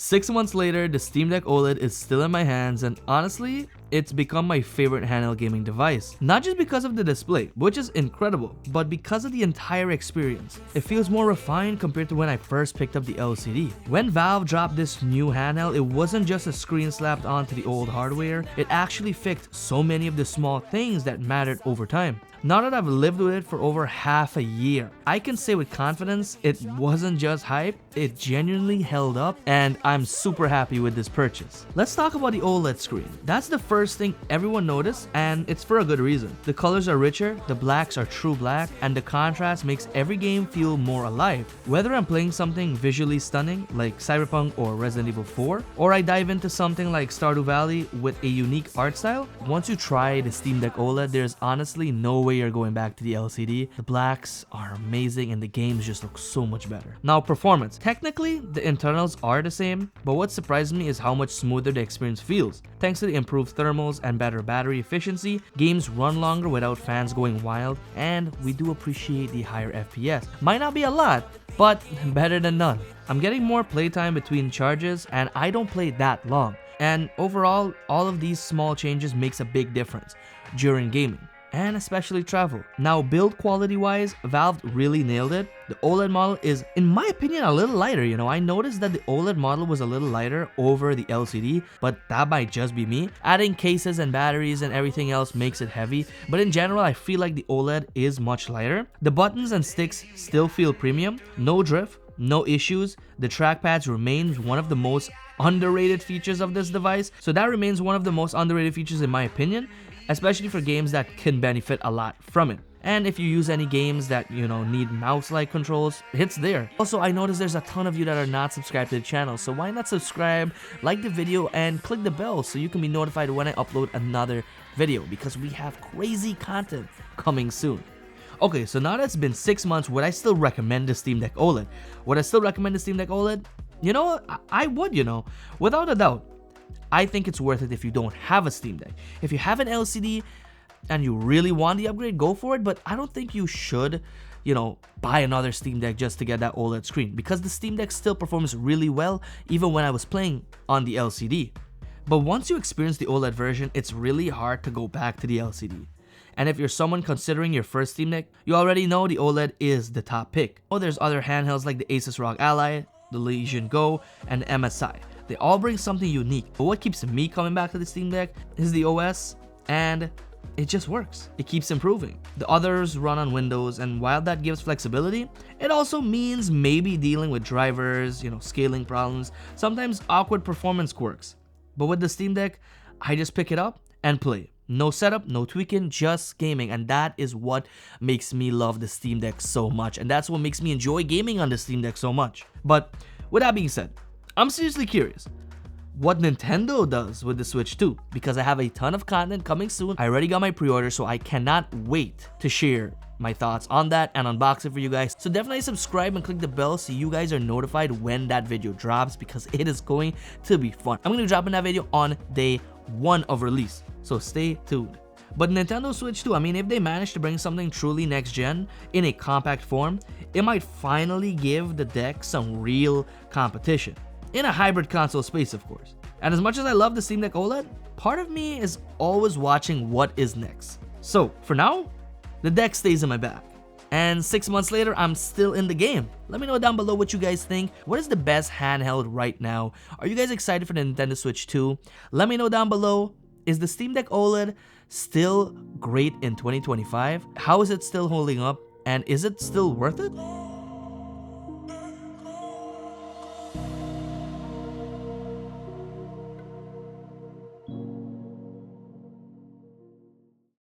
6 months later, the Steam Deck OLED is still in my hands, and honestly, it's become my favorite handheld gaming device. Not just because of the display, which is incredible, but because of the entire experience. It feels more refined compared to when I first picked up the LCD. When Valve dropped this new handheld, it wasn't just a screen slapped onto the old hardware, it actually fixed so many of the small things that mattered over time. Now that I've lived with it for over half a year, I can say with confidence it wasn't just hype, it genuinely held up, and I'm super happy with this purchase. Let's talk about the OLED screen. That's the first thing everyone noticed, and it's for a good reason. The colors are richer, the blacks are true black, and the contrast makes every game feel more alive. Whether I'm playing something visually stunning like Cyberpunk or Resident Evil 4, or I dive into something like Stardew Valley with a unique art style, once you try the Steam Deck OLED, there's honestly no way you're going back to the LCD. The blacks are amazing and the games just look so much better. Now, performance. Technically, the internals are the same, but what surprised me is how much smoother the experience feels. Thanks to the improved thermals and better battery efficiency, games run longer without fans going wild, and we do appreciate the higher FPS. Might not be a lot, but better than none. I'm getting more playtime between charges, and I don't play that long. And overall, all of these small changes makes a big difference during gaming, and especially travel. Now, build quality wise, Valve really nailed it. The OLED model is, in my opinion, a little lighter. I noticed that the OLED model was a little lighter over the LCD, but that might just be me. Adding cases and batteries and everything else makes it heavy, but in general, I feel like the OLED is much lighter. The buttons and sticks still feel premium, no drift, no issues. The trackpads remains one of the most underrated features of this device, so that remains one of the most underrated features in my opinion, especially for games that can benefit a lot from it. And if you use any games that, need mouse-like controls, it's there. Also, I noticed there's a ton of you that are not subscribed to the channel, so why not subscribe, like the video, and click the bell so you can be notified when I upload another video, because we have crazy content coming soon. Okay, so now that it's been 6 months, would I still recommend the Steam Deck OLED? Would I still recommend the Steam Deck OLED? I would, without a doubt. I think it's worth it if you don't have a Steam Deck. If you have an LCD and you really want the upgrade, go for it, but I don't think you should, buy another Steam Deck just to get that OLED screen, because the Steam Deck still performs really well even when I was playing on the LCD. But once you experience the OLED version, it's really hard to go back to the LCD. And if you're someone considering your first Steam Deck, you already know the OLED is the top pick. Oh, there's other handhelds like the Asus ROG Ally, the Legion Go, and MSI. They all bring something unique, but what keeps me coming back to the Steam Deck is the OS, and it just works. It keeps improving. The others run on Windows, and while that gives flexibility, it also means maybe dealing with drivers, scaling problems, sometimes awkward performance quirks. But with the Steam Deck, I just pick it up and play. No setup, no tweaking, just gaming, and that is what makes me love the Steam Deck so much, and that's what makes me enjoy gaming on the Steam Deck so much. But with that being said, I'm seriously curious what Nintendo does with the Switch 2, because I have a ton of content coming soon. I already got my pre-order, so I cannot wait to share my thoughts on that and unbox it for you guys. So definitely subscribe and click the bell so you guys are notified when that video drops, because it is going to be fun. I'm going to be dropping that video on day 1 of release, so stay tuned. But Nintendo Switch 2, if they manage to bring something truly next gen in a compact form, it might finally give the deck some real competition. In a hybrid console space, of course. And as much as I love the Steam Deck OLED, part of me is always watching what is next. So for now, the deck stays in my bag. And 6 months later, I'm still in the game. Let me know down below what you guys think. What is the best handheld right now? Are you guys excited for the Nintendo Switch 2? Let me know down below. Is the Steam Deck OLED still great in 2025? How is it still holding up? And is it still worth it?